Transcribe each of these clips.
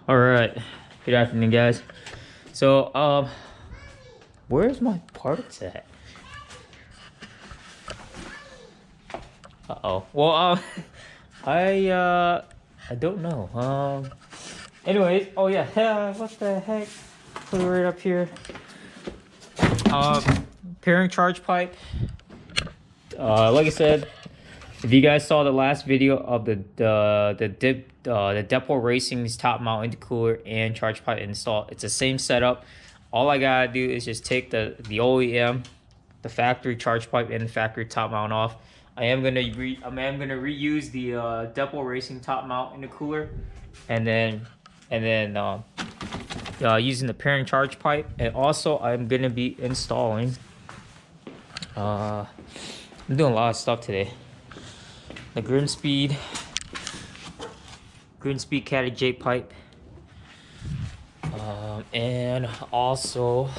All right, good afternoon, guys. So, where's my parts at? Well, I don't know. Anyways, oh yeah, what the heck? Put it right up here. Pairing charge pipe. Like I said, if you guys saw the last video of the Depo Racing's top mount intercooler and charge pipe install, it's the same setup. All I gotta do is just take the OEM, the factory charge pipe, and the factory top mount off. I am gonna reuse the Depo Racing top mount intercooler, and then using the pairing charge pipe, and also I'm gonna be installing. I'm doing a lot of stuff today. The Grimspeed Caddy J pipe, and also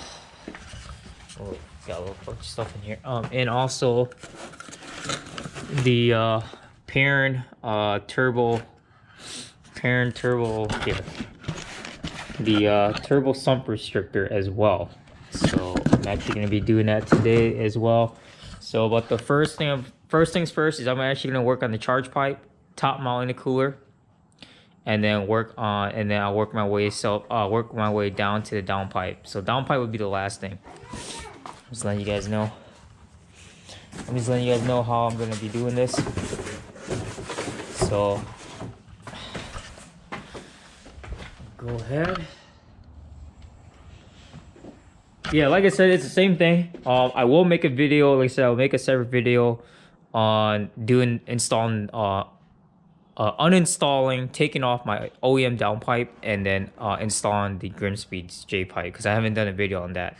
got a little bunch of stuff in here. And also the Perrin Turbo here, the Turbo Sump Restrictor as well. So I'm actually going to be doing that today as well. So, but the first things first is I'm actually going to work on the charge pipe, top mount intercooler, and then I'll work my way down to the down pipe. So down pipe would be the last thing. Just letting you guys know. I'm just letting you guys know how I'm going to be doing this. So go ahead. Yeah, like I said, it's the same thing. I will make a video. Like I said, I'll make a separate video on installing, uninstalling, taking off my OEM downpipe, and then installing the Grimspeed J pipe, because I haven't done a video on that.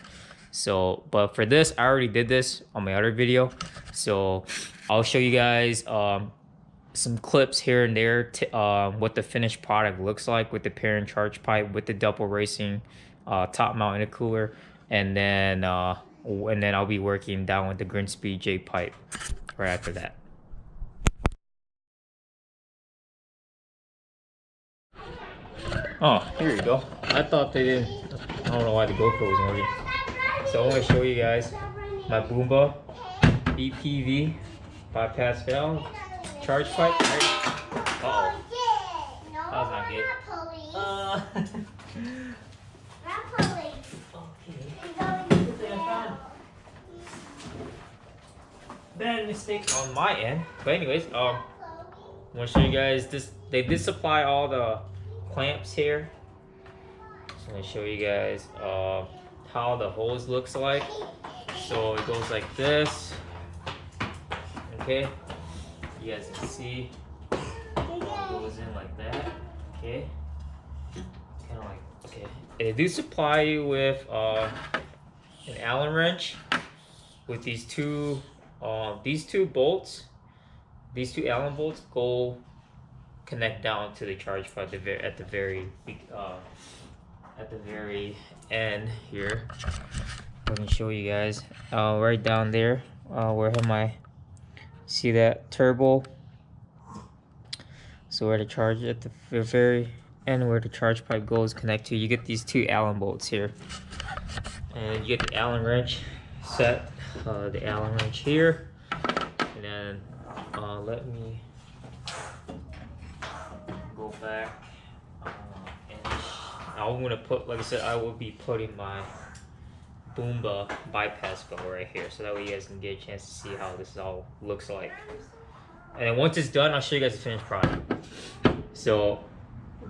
So, but for this, I already did this on my other video. So I'll show you guys some clips here and there, what the finished product looks like with the Perrin charge pipe, with the Depo Racing top mount intercooler, and then I'll be working down with the Grimspeed J pipe right after that. Oh, here you go. I thought they didn't. I don't know why the GoPro wasn't working. So I'm gonna show you guys my Boomba EPV bypass valve charge pipe. Uh-oh. That was not good. Bad mistake on my end. But anyways, I'm gonna show you guys this. They did supply all the clamps here. So I'm gonna show you guys how the hose looks like. So it goes like this. Okay, you guys can see it goes in like that. Okay, kind of like, okay. And they do supply you with an Allen wrench with these two bolts. These two Allen bolts go connect down to the charge pipe at the very end here. I'm gonna show you guys right down there where I have my, see that turbo. So where the charge at the very end, where the charge pipe goes connect to, you get these two Allen bolts here, and you get the Allen wrench set, the Allen wrench here, and then let me go back, and I'm gonna put, like I said, I will be putting my Boomba bypass valve right here, so that way you guys can get a chance to see how this all looks like. And then once it's done, I'll show you guys the finished product. So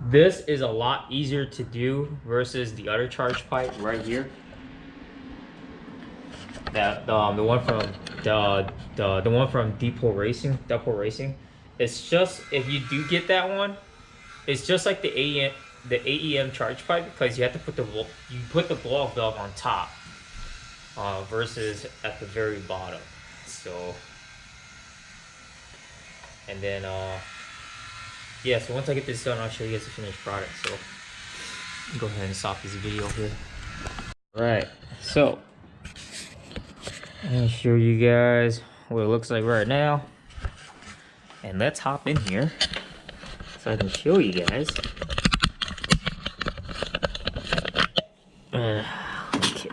this is a lot easier to do versus the other charge pipe right here. That the one from the one from Depo Racing. It's just, if you do get that one, it's just like the AEM charge pipe, because you have to put the blow off valve on top versus at the very bottom. So, and then yeah, so once I get this done, I'll show you guys the finished product. So go ahead and stop this video here. All right, so I'm gonna show you guys what it looks like right now, and let's hop in here so I can show you guys Okay.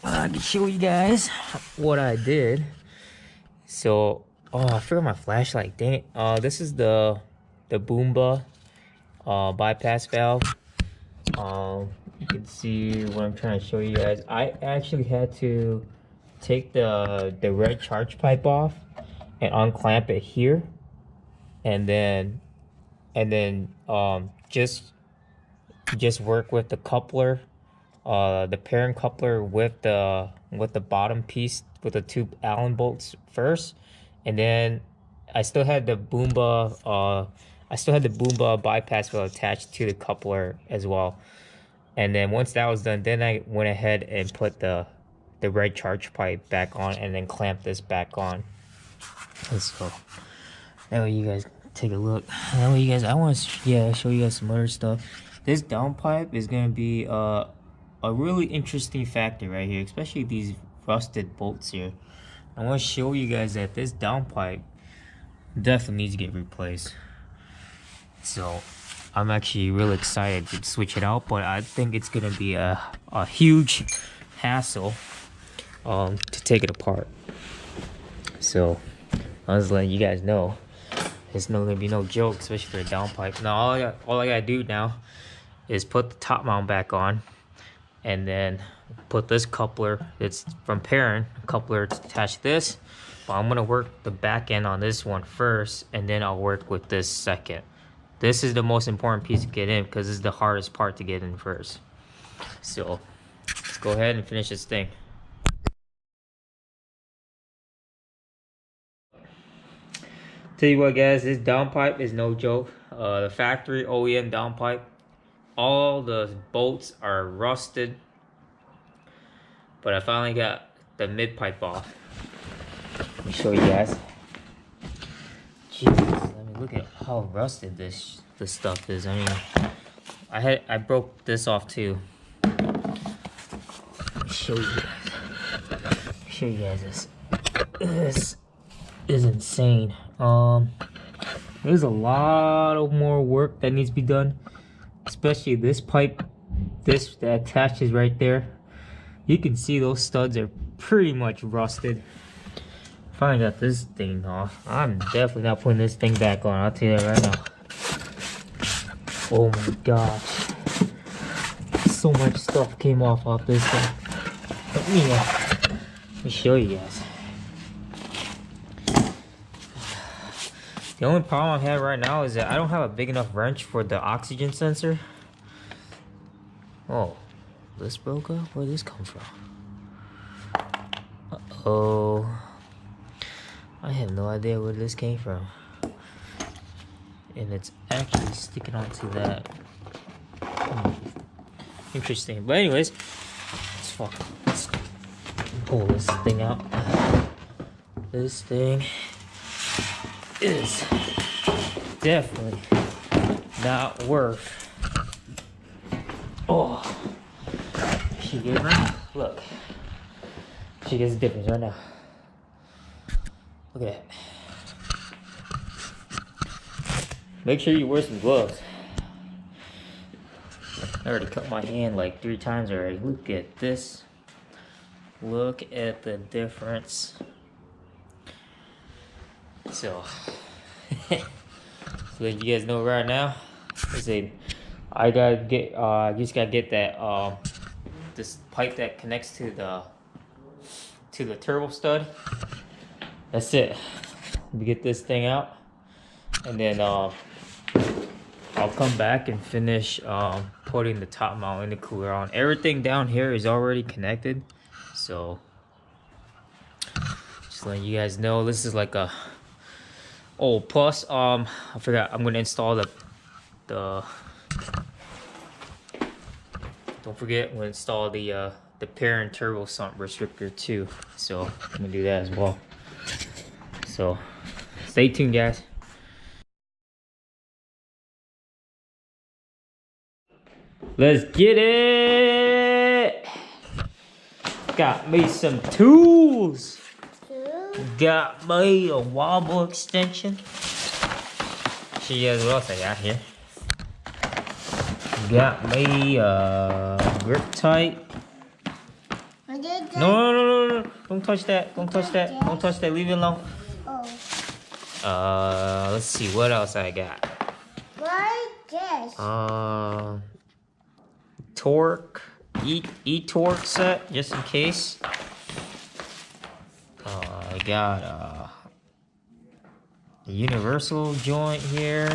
I can show you guys what I did. So, oh, I forgot my flashlight. Dang it. This is the Boomba bypass valve. You can see what I'm trying to show you guys. I actually had to take the red charge pipe off and unclamp it here, and then just work with the coupler, the Perrin coupler with the bottom piece with the two Allen bolts first, and then I still had the Boomba bypass valve attached to the coupler as well. And then once that was done, then I went ahead and put the red charge pipe back on and then clamped this back on. And so that way you guys take a look. That way you guys, I want to show you guys some other stuff. This downpipe is going to be a really interesting factor right here, especially these rusted bolts here. I want to show you guys that this downpipe definitely needs to get replaced. So I'm actually really excited to switch it out, but I think it's gonna be a huge hassle to take it apart. So I was letting you guys know it's not gonna be no joke, especially for a downpipe. Now all I gotta do now is put the top mount back on, and then put this coupler. It's from Perrin coupler to attach this, but I'm gonna work the back end on this one first, and then I'll work with this second. This is the most important piece to get in because this is the hardest part to get in first. So let's go ahead and finish this thing. Tell you what, guys, this downpipe is no joke. The factory OEM downpipe, all the bolts are rusted, but I finally got the mid pipe off. Let me show you guys. Jesus. Look at how rusted this stuff is. I mean, I broke this off too. Let me show you guys. Show you guys this. This is insane. There's a lot of more work that needs to be done, especially this pipe. This that attaches right there. You can see those studs are pretty much rusted. Finally got this thing off. I'm definitely not putting this thing back on. I'll tell you that right now. Oh my gosh. So much stuff came off this thing. Let me show you guys. The only problem I have right now is that I don't have a big enough wrench for the oxygen sensor. Oh, this broke up? Where did this come from? Uh-oh. I have no idea where this came from. And it's actually sticking onto that. Interesting. But anyways, let's pull this thing out. This thing is definitely not worth. Oh, she gets right. Look, she gets the difference right now. Look at that. Make sure you wear some gloves. I already cut my hand like 3 times already. Look at this. Look at the difference. So, so that you guys know right now, I gotta get. I just gotta get that this pipe that connects to the turbo stud. That's it. We get this thing out, and then I'll come back and finish putting the top mount and the cooler on. Everything down here is already connected, so just letting you guys know. This is like a plus I forgot, I'm gonna install the don't forget, I'm gonna install the Perrin Turbo Sump Restrictor too, so I'm gonna do that as well. So stay tuned, guys. Let's get it. Got me some tools. Got me a wobble extension. Show you guys what else I got here. Got me grip tight. No. Don't touch that. Don't touch that. Don't touch that. Leave it alone. Oh. Let's see what else I got. What is this? Torque. E-torque set, just in case. I got the universal joint here.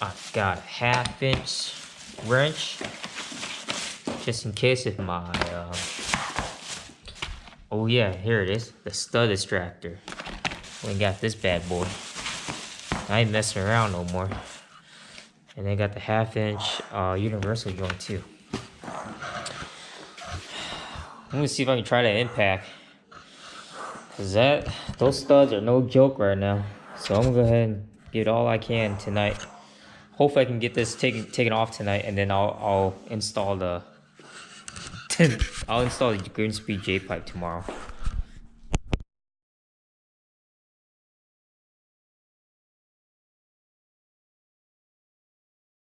I've got a 1/2-inch wrench, just in case if my oh yeah, here it is, the stud extractor. We got this bad boy. I ain't messing around no more. And then got the 1/2-inch universal joint too. I'm gonna see if I can try that impact, cause those studs are no joke right now. So I'm gonna go ahead and get all I can tonight. Hopefully I can get this taken off tonight, and then I'll install the I'll install the green speed J pipe tomorrow.